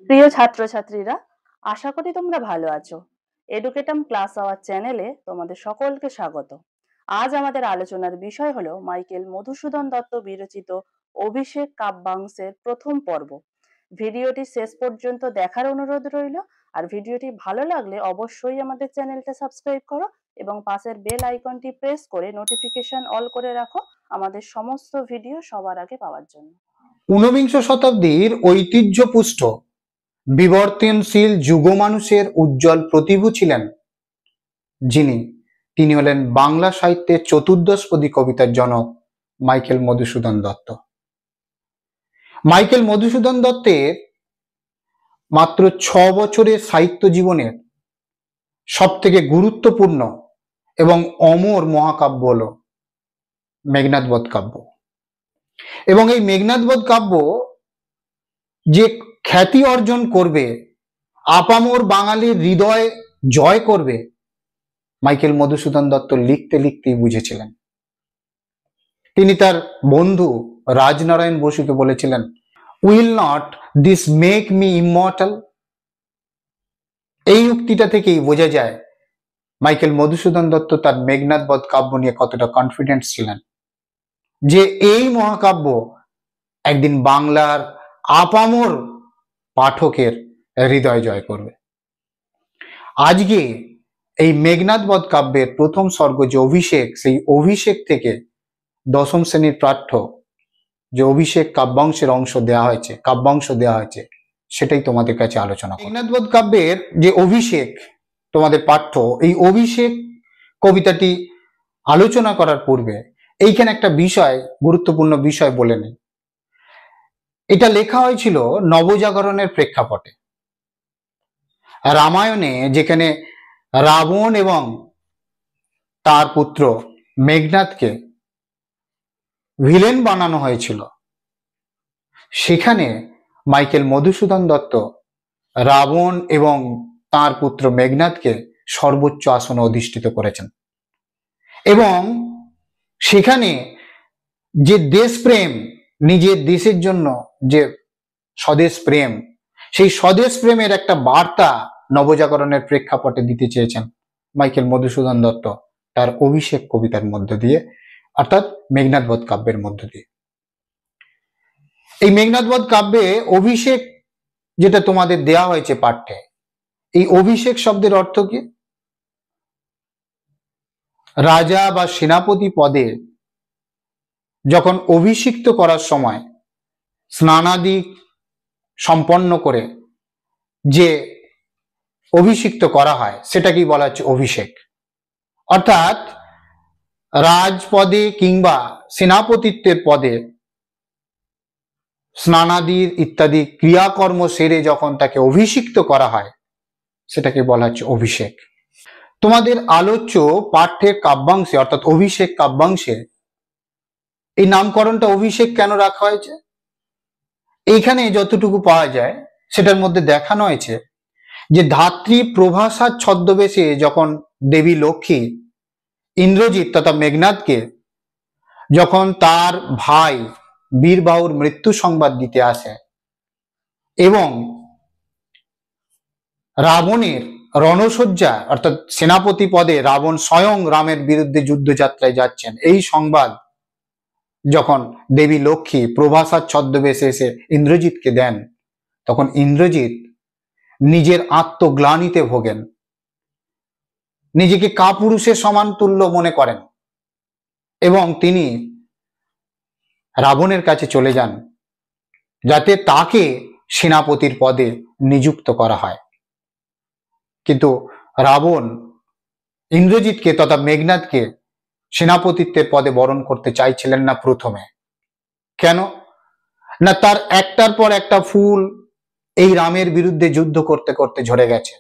প্রিয় ছাত্রছাত্রীরা, আশা করি তোমরা ভালো আছো। এডুকেটাম ক্লাস আওয়ার চ্যানেলে তোমাদের সকলকে স্বাগত। আজ আমাদের আলোচনার বিষয় হলো মাইকেল মধুসূদন দত্ত বিরচিত অভিষেক কাব্যাংশের প্রথম পর্ব। ভিডিওটি শেষ পর্যন্ত দেখার অনুরোধ রইল। আর ভিডিওটি ভালো লাগলে অবশ্যই আমাদের চ্যানেলটা সাবস্ক্রাইব করো এবং পাশের বেল আইকনটি প্রেস করে নোটিফিকেশন অল করে রাখো আমাদের সমস্ত ভিডিও সবার আগে পাওয়ার জন্য। ঊনবিংশ শতাব্দীর ঐতিহ্যপুষ্ট বিবর্তনশীল যুগ মানুষের উজ্জ্বল প্রতিভূ ছিলেন তিনি হলেন বাংলা সাহিত্যের চতুর্দশপদী কবিতার জনক মাইকেল মধুসূদন দত্ত। মাইকেল মধুসূদন দত্তের মাত্র 6 বছরের সাহিত্য জীবনের সব থেকে গুরুত্বপূর্ণ এবং অমর মহাকাব্য হল মেঘনাদ বধ কাব্য। এবং এই মেঘনাদ বধ কাব্য যে খ্যাতি অর্জন করবে, আপামর বাঙালির হৃদয় জয় করবে, মাইকেল মধুসূদন দত্ত লিখতে লিখতেই বুঝেছিলেন। তিনি তার বন্ধু রাজনারায়ণ বসুকে বলেছিলেন, will not this make me immortal? এই উক্তিটা থেকেই বোঝা যায় মাইকেল মধুসূদন দত্ত তার মেঘনাদ বধ কাব্য নিয়ে কতটা কনফিডেন্ট ছিলেন যে এই মহাকাব্য একদিন বাংলার আপামর পাঠকের হৃদয় জয় করবে। আজকে এই মেঘনাদ বধ কাব্যের প্রথম সর্গ যে অভিষেক, সেই অভিষেক থেকে দশম শ্রেণীর পাঠ্য যে অভিষেক কাব্যাংশের কাব্যাংশ দেওয়া হয়েছে সেটাই তোমাদের কাছে আলোচনা করব। মেঘনাদ বধ কাব্যের যে অভিষেক তোমাদের পাঠ্য, এই অভিষেক কবিতাটি আলোচনা করার পূর্বে এইখানে একটা গুরুত্বপূর্ণ বিষয় বলে নিই। এটা লেখা হয়েছিল নবজাগরণের প্রেক্ষাপটে। রামায়ণে যেখানে রাবণ এবং তার পুত্র মেঘনাদকে ভিলেন বানানো হয়েছিল, সেখানে মাইকেল মধুসূদন দত্ত রাবণ এবং তার পুত্র মেঘনাদকে সর্বোচ্চ আসনে অধিষ্ঠিত করেছেন। এবং সেখানে যে দেশপ্রেম, নিজের দেশের জন্য যে স্বদেশ প্রেম, সেই স্বদেশ প্রেমের একটা বার্তা নবজাগরণের প্রেক্ষাপটে দিতে চেয়েছেন মাইকেল মধুসূদন দত্ত তার অভিষেক কবিতার মধ্য দিয়ে, অর্থাৎ মেঘনাদ বধ কাব্যের মধ্য দিয়ে। এই মেঘনাদ বধ কাব্যে অভিষেক যেটা তোমাদের দেয়া হয়েছে পাঠ্যে, এই অভিষেক শব্দের অর্থ কি? রাজা বা সেনাপতি পদে যখন অভিষিক্ত করার সময় স্নানাদি সম্পন্ন করে যে অভিষিক্ত করা হয় সেটাকেই বলা হচ্ছে অভিষেক। অর্থাৎ রাজপদে কিংবা সেনাপতিত্বের পদে স্নানাদির ইত্যাদি ক্রিয়াকর্ম সেরে যখন তাকে অভিষিক্ত করা হয় সেটাকে বলা হচ্ছে অভিষেক। তোমাদের আলোচ্য পাঠ্যের কাব্যাংশে অর্থাৎ অভিষেক কাব্যাংশে এই নামকরণটা অভিষেক কেন রাখা হয়েছে? এইখানে যতটুকু পাওয়া যায় সেটার মধ্যে দেখানো হয়েছে যে ধাত্রী প্রভাসার ছদ্মবেশে যখন দেবী লক্ষ্মী ইন্দ্রজিৎ তথা মেঘনাদকে যখন তার ভাই বীরবাহুর মৃত্যু সংবাদ দিতে আসে এবং রাবণের রণসজ্জা অর্থাৎ সেনাপতি পদে রাবণ স্বয়ং রামের বিরুদ্ধে যুদ্ধযাত্রায় যাচ্ছেন, এই সংবাদ যখন দেবী লক্ষ্মী প্রভাসার ছদ্মবেশে এসে ইন্দ্রজিৎকে দেন, তখন ইন্দ্রজিৎ নিজের আত্মগ্লানিতে ভোগেন, নিজেকে কাপুরুষের সমান তুল্য মনে করেন এবং তিনি রাবণের কাছে চলে যান যাতে তাকে সেনাপতির পদে নিযুক্ত করা হয়। কিন্তু রাবণ ইন্দ্রজিৎকে তথা মেঘনাদকে সেনাপতিত্বের পদে বরণ করতে চাইছিলেন না প্রথমে। কেন না, তার একটার পর একটা ফুল এই রামের বিরুদ্ধে যুদ্ধ করতে করতে ঝরে গেছে,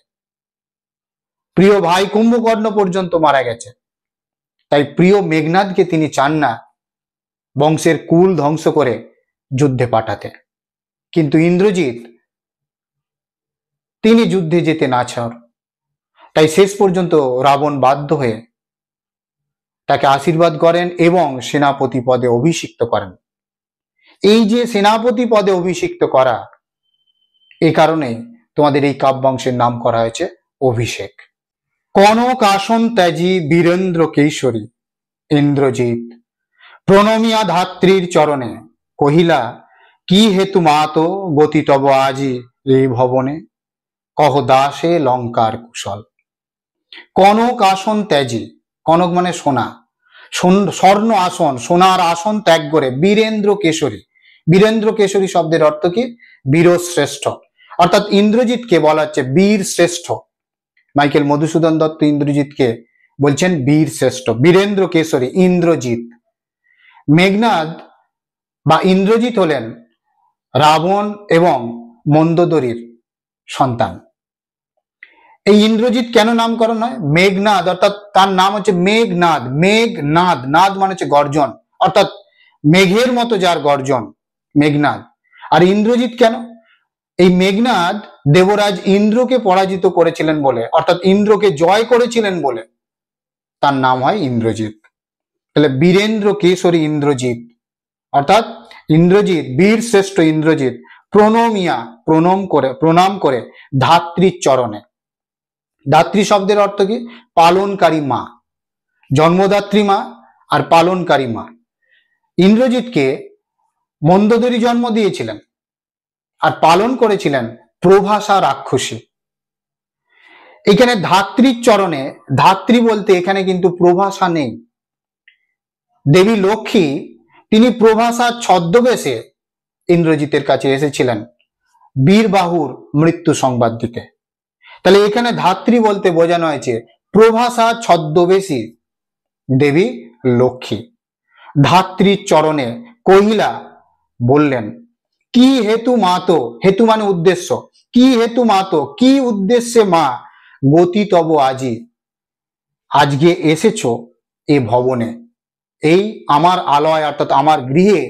প্রিয় ভাই কুম্ভকর্ণ পর্যন্ত মারা গেছে। তাই প্রিয় মেঘনাদকে তিনি চান না বংশের কুল ধ্বংস করে যুদ্ধে পাঠাতে। কিন্তু ইন্দ্রজিৎ তিনি যুদ্ধে যেতে না চান, তাই শেষ পর্যন্ত রাবণ বাধ্য হয়ে তাকে আশীর্বাদ করেন এবং সেনাপতি পদে অভিষিক্ত করেন। এই যে সেনাপতি পদে অভিষিক্ত করা, এই কারণে তোমাদের এই কাব্যাংশের নাম করা হয়েছে অভিষেক। কনক আসন ত্যাজি বীরেন্দ্র কেশরী ইন্দ্রজিৎ প্রণমিয়া ধাত্রীর চরণে কহিলা কি হেতু মাত গতি তব আজি এই ভবনে কহ দাসে লঙ্কার কুশল। কনক আসন ত্যাজি, কনক মানে সোনা, স্বর্ণ আসন সোনার আসন ত্যাগ করে বীরেন্দ্র কেশরী, বীরেন্দ্র কেশরী শব্দের অর্থ কি? বীরশ্রেষ্ঠ, অর্থাৎ ইন্দ্রজিৎকে বলা হচ্ছে বীর শ্রেষ্ঠ। মাইকেল মধুসূদন দত্ত ইন্দ্রজিৎকে বলছেন বীর শ্রেষ্ঠ, বীরেন্দ্র কেশরী ইন্দ্রজিৎ। মেঘনাদ বা ইন্দ্রজিৎ হলেন রাবণ এবং মন্দোদরীর সন্তান। এই ইন্দ্রজিৎ কেন নামকরণ হয়? মেঘনাদ, অর্থাৎ তার নাম হচ্ছে মেঘনাদ, মেঘনাদ, নাদ মানে হচ্ছে গর্জন, অর্থাৎ মেঘের মতো যার গর্জন, মেঘনাদ। আর ইন্দ্রজিৎ কেন? এই মেঘনাদ দেবরাজ ইন্দ্রকে পরাজিত করেছিলেন বলে, অর্থাৎ ইন্দ্রকে জয় করেছিলেন বলে তার নাম হয় ইন্দ্রজিৎ। তাহলে বীরেন্দ্র কেশরী ইন্দ্রজিৎ, অর্থাৎ ইন্দ্রজিৎ, বীর শ্রেষ্ঠ ইন্দ্রজিৎ প্রণমিয়া, প্রণাম করে ধাত্রীর চরণে। ধাত্রী শব্দের অর্থ কি? পালনকারী মা, জন্মদাত্রী মা আর পালনকারী মা। ইন্দ্রজিৎকে মন্দোদরী জন্ম দিয়েছিলেন আর পালন করেছিলেন প্রভাসা রাক্ষসী। এখানে ধাত্রীর চরণে, ধাত্রী বলতে এখানে কিন্তু প্রভাসা নেই। দেবী লক্ষ্মী তিনি প্রভাসার ছদ্মবেশে ইন্দ্রজিতের কাছে এসেছিলেন বীরবাহুর মৃত্যু সংবাদ দিতে। তাহলে এখানে ধাত্রী বলতে বোঝানো হয়েছে প্রভাসা ছদ্মবেশী দেবী লক্ষ্মী। ধাত্রীর চরণে কহিলা, বললেন কি হেতু মাতো, হেতু মানে উদ্দেশ্য, কি হেতু মাতো, কি উদ্দেশ্যে মা গতি তব আজি, আজকে এসেছো এ ভবনে, এই আমার আলয় অর্থাৎ আমার গৃহে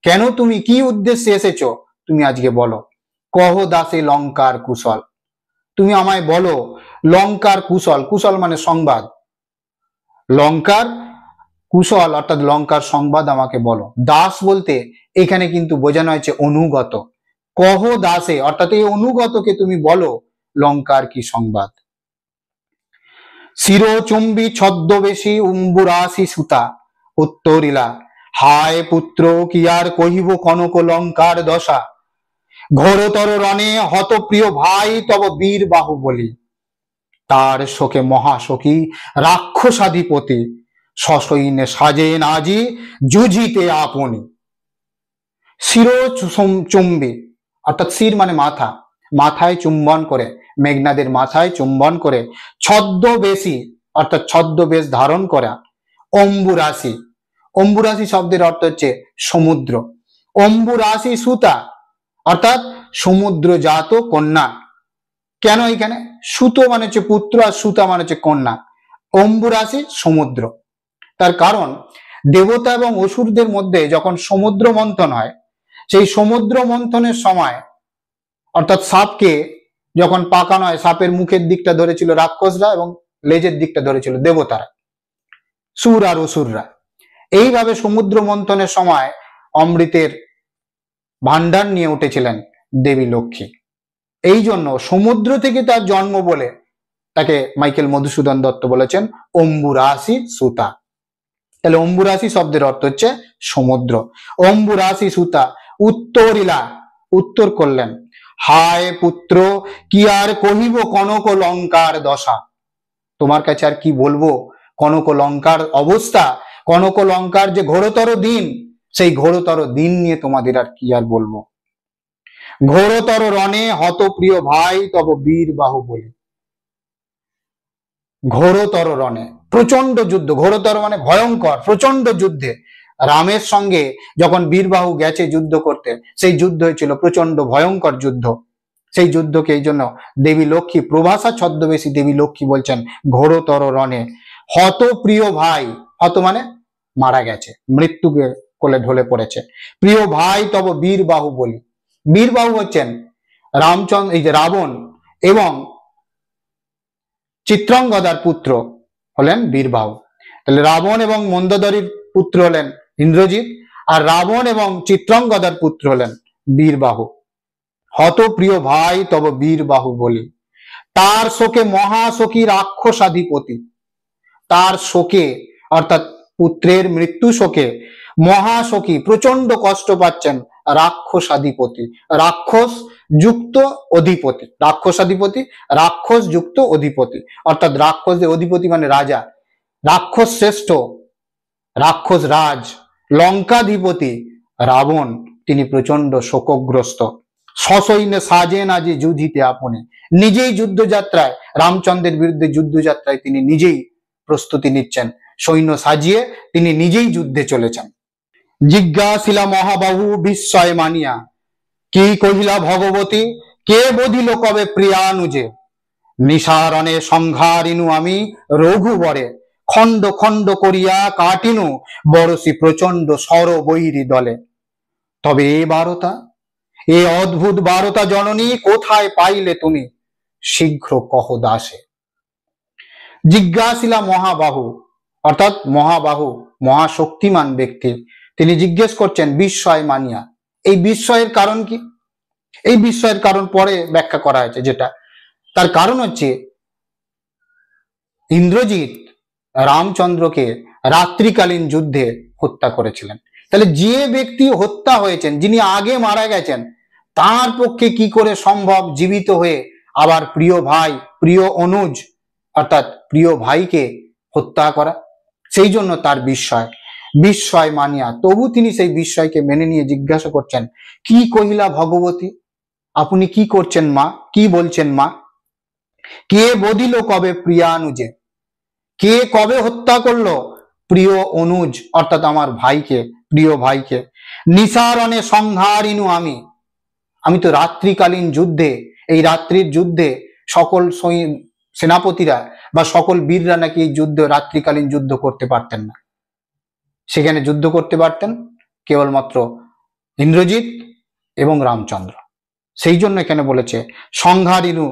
কেন তুমি, কি উদ্দেশ্যে এসেছো তুমি আজকে বলো। কহ দাসে লঙ্কার কুশল, তুমি আমায় বলো লঙ্কার কুশল, কুশল মানে সংবাদ, লঙ্কার কুশল অর্থাৎ লঙ্কার সংবাদ আমাকে বলো। দাস বলতে এখানে কিন্তু বোঝানো হয়েছে অনুগত। কহ দাসে অর্থাৎ এই অনুগতকে তুমি বলো লঙ্কার কি সংবাদ। শিরোচুম্বী ছদ্মবেশী উম্বুরাশি সুতা উত্তরিলা হায় পুত্র কি আর কহিব কনক লঙ্কার দশা, ঘোরতর রণে হত প্রিয় ভাই তব বীর বাহুবলী, তার শোকে মহাশোকী রাক্ষসাধিপতি সসৈন্যে সাজেন আজি যুজিতে আপনি। শিরোচুম্বী অর্থাৎ শির মানে মাথা, মাথায় চুম্বন করে, মেঘনাদের মাথায় চুম্বন করে, ছদ্মবেশী অর্থাৎ ছদ্মবেশ ধারণ করা, অম্বুরাশি, অম্বুরাশি শব্দের অর্থ হচ্ছে সমুদ্র, অম্বুরাশি সুতা অর্থাৎ সমুদ্রজাত কন্যা। কেন এখানে? সুতো মানে হচ্ছে পুত্র আর সুতা মানে হচ্ছে কন্যা, অম্বুরাশি সমুদ্র। তার কারণ দেবতা এবং অসুরদের মধ্যে যখন সমুদ্র মন্থন হয়, সেই সমুদ্র মন্থনের সময় অর্থাৎ সাপকে যখন পাকানো হয়, সাপের মুখের দিকটা ধরেছিল রাক্ষসরা এবং লেজের দিকটা ধরেছিল দেবতারা, সুর আর অসুররা। এইভাবে সমুদ্র মন্থনের সময় অমৃতের ভান্ডার নিয়ে উঠেছিলেন দেবী লক্ষ্মী। এই জন্য সমুদ্র থেকে তার জন্ম বলে তাকে মাইকেল মধুসূদন দত্ত বলেছেন অম্বুরাশি সুতা। তাহলে অম্বুরাশি শব্দের অর্থ হচ্ছে সমুদ্র। অম্বুরাশি সুতা উত্তরিলা, উত্তর করলেন, হায় পুত্র কি আর কহিব কনক লঙ্কার দশা, তোমার কাছে আর কি বলবো কনক লঙ্কার অবস্থা, কনক লঙ্কার যে ঘোরতর দিন, সেই ঘোরতর দিন নিয়ে তোমাদের আর কি আর বলবো। ঘোরতর রণে হত প্রিয় ভাই তব বীর বাহুবলী, ঘোরতর রণে প্রচন্ড যুদ্ধ, ঘোরতর মানে ভয়ঙ্কর, প্রচন্ড যুদ্ধে রামের সঙ্গে যখন বীরবাহু গেছে যুদ্ধ করতে, সেই যুদ্ধ হয়েছিল প্রচন্ড ভয়ঙ্কর যুদ্ধ। সেই যুদ্ধকে এই জন্য দেবী লক্ষ্মী, প্রভাসা ছদ্মবেশী দেবী লক্ষ্মী বলছেন ঘোরতর রণে হত প্রিয় ভাই, হত মানে মারা গেছে, মৃত্যুকে কোলে ঢলে পড়েছে, প্রিয় ভাই তব বীর বাহুবলী। বীরবাহু হচ্ছেন রামচন্দ্র, এই যে রাবণ এবং চিত্রাঙ্গদার পুত্র হলেন বীরবাহু। তাহলে রাবণ এবং মন্দোদরীর পুত্র হলেন ইন্দ্রজিৎ, আর রাবণ এবং চিত্রাঙ্গদার পুত্র হলেন বীরবাহু। হত প্রিয় ভাই তব বীর বাহুবলী। তার শোকে মহাশোকী রাক্ষসাধিপতি। তার শোকে অর্থাৎ পুত্রের মৃত্যু শোকে মহাশোকী প্রচন্ড কষ্ট পাচ্ছেন রাক্ষসাধিপতি। রাক্ষস যুক্ত অধিপতি, রাক্ষসাধিপতি রাক্ষস যুক্ত অধিপতি, অর্থাৎ রাক্ষসদের অধিপতি মানে রাজা, রাক্ষস শ্রেষ্ঠ, রাক্ষস রাজ, লঙ্কাধিপতি রাবণ, তিনি প্রচন্ড শোকগ্রস্ত। সসৈন্যে সাজেন আজি যুধিতে আপনি। নিজেই যুদ্ধযাত্রায়, রামচন্দ্রের বিরুদ্ধে যুদ্ধযাত্রায় তিনি নিজেই প্রস্তুতি নিচ্ছেন, সৈন্য সাজিয়ে তিনি নিজেই যুদ্ধে চলেছেন। জিজ্ঞাসিলা মহাবাহু বিস্ময় মানিয়া, কি কহিলা ভগবতী, কে বধিল কবে প্রিয়ানুজে। নিসারণে সংহারিনু আমি রঘুবরে, খণ্ড খণ্ড করিয়া কাটিনু বরসি প্রচন্ড সর বৈরী দলে। তবে এ বারতা, এ অদ্ভুত বারতা জননী কোথায় পাইলে তুমি, শীঘ্র কহ দাসে। জিজ্ঞাসিলা মহাবাহু অর্থাৎ মহাবাহু, মহাশক্তিমান ব্যক্তি, তিনি জিজ্ঞেস করছেন বিস্ময় মানিয়া। এই বিস্ময়ের কারণ কি? এই বিস্ময়ের কারণ পরে ব্যাখ্যা করা হয়েছে, যেটা তার কারণ হচ্ছে ইন্দ্রজিৎ রামচন্দ্রকে রাত্রিকালীন যুদ্ধে হত্যা করেছিলেন। তাহলে যে ব্যক্তি হত্যা হয়েছেন, যিনি আগে মারা গেছেন, তার পক্ষে কি করে সম্ভব জীবিত হয়ে আবার প্রিয় ভাই, প্রিয় অনুজ অর্থাৎ প্রিয় ভাইকে হত্যা করা? সেই জন্য তার বিস্ময়, বিস্ময় মানিয়া। তবু তিনি সেই বিস্ময়কে মেনে নিয়ে জিজ্ঞাসা করছেন, কি কহিলা ভগবতী, আপনি কি করছেন মা, কি বলছেন মা? কে বধিল কবে প্রিয়ানুজে, কে কবে হত্যা করলো প্রিয় অনুজ অর্থাৎ আমার ভাইকে, প্রিয় ভাইকে। নিসারণে সংহারিনু আমি, আমি তো রাত্রিকালীন যুদ্ধে, এই রাত্রির যুদ্ধে সকল সেনাপতিরা বা সকল বীররা নাকি এই যুদ্ধ, রাত্রিকালীন যুদ্ধ করতে পারতেন না। সেখানে যুদ্ধ করতে পারতেন কেবলমাত্র ইন্দ্রজিৎ এবং রামচন্দ্র। সেই জন্য এখানে বলেছে সংহারিনু,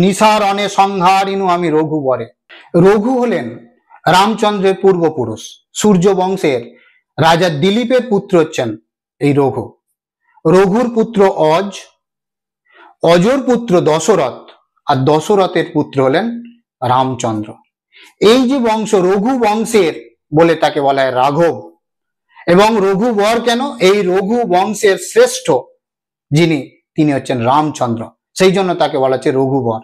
নিসারণে সংহারিনু আমি রঘুবরে। রঘু হলেন রামচন্দ্রের পূর্বপুরুষ, সূর্য বংশের রাজা দিলীপের পুত্র হচ্ছেন এই রঘু। রঘুর পুত্র অজ, অজর পুত্র দশরথ, আর দশরথের পুত্র হলেন রামচন্দ্র। এই যে বংশ, রঘু বংশের বলে তাকে বলা হয় রাঘব। এবং রঘুবর কেন? এই রঘু বংশের শ্রেষ্ঠ যিনি, তিনি হচ্ছেন রামচন্দ্র, সেই জন্য তাকে বলা হচ্ছে রঘুবর।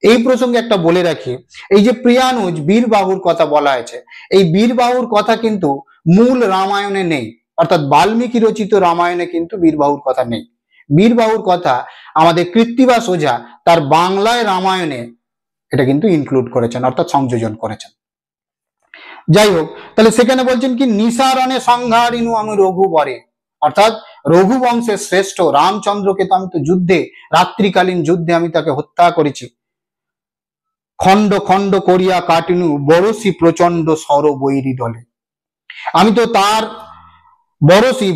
এই প্রসঙ্গে একটা বলে রাখি, এই যে প্রিয়ানুজ বীরবাহুর কথা বলা হয়েছে, এই বীরবাহুর কথা কিন্তু মূল রামায়ণে নেই, অর্থাৎ বাল্মীকি রচিত রামায়ণে কিন্তু বীরবাহুর কথা নেই। বীরবাহুর কথা আমাদের কৃত্তিবাস ওঝা তার বাংলায় রামায়ণে এটা কিন্তু ইনক্লুড করেছেন, অর্থাৎ সংযোজন করেছেন। যাই হোক, তাহলে সেখানে বলছেন কি নিসারণে সংহারিনু আমি রঘুবরে, অর্থাৎ রঘু বংশের শ্রেষ্ঠ রামচন্দ্রকে তো আমি তো যুদ্ধে, রাত্রিকালীন যুদ্ধে আমি তাকে হত্যা করেছি। খণ্ড খণ্ড করিয়া কাটিনু বরসি প্রচন্ড সর বৈরী দলে, আমি তো তার বরসি,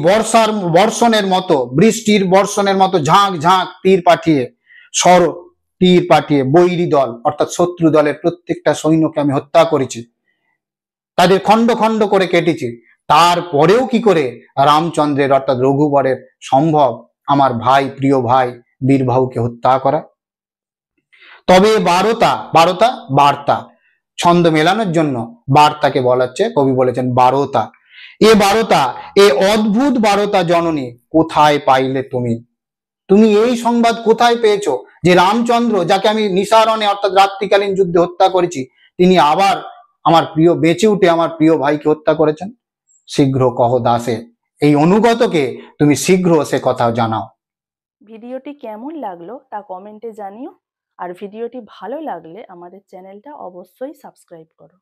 বর্ষণের মতো, বৃষ্টির বর্ষণের মতো ঝাঁক ঝাঁক তীর পাঠিয়ে, সর তীর পাঠিয়ে বৈরী দল অর্থাৎ শত্রু দলের প্রত্যেকটা সৈন্যকে আমি হত্যা করেছি, তাদের খণ্ড খণ্ড করে কেটেছি। তারপরেও কি করে রামচন্দ্রের অর্থাৎ রঘুবরের সম্ভব আমার ভাই, প্রিয় ভাই বীরবাহুকে হত্যা করা? তবে বারতা, বারতা বার্তা, ছন্দ মেলানোর জন্য বার্তাকে বলা হচ্ছে, কবি বলেছেন বারতা। এ বারতা, এ অদ্ভুত বারতা জননী কোথায় পাইলে তুমি, তুমি এই সংবাদ কোথায় পেয়েছো যে রামচন্দ্র, যাকে আমি নিসারণে অর্থাৎ রাত্রিকালীন যুদ্ধে হত্যা করেছি, তিনি আবার আমার প্রিয়, বেঁচে উঠে আমার প্রিয় ভাইকে হত্যা করেছেন? শীঘ্র কহ দাসে, এই অনুগতকে তুমি শীঘ্র সে কথা জানাও। ভিডিওটি কেমন লাগলো তা কমেন্টে জানিও, আর ভিডিওটি ভালো লাগলে আমাদের চ্যানেলটা অবশ্যই সাবস্ক্রাইব করো।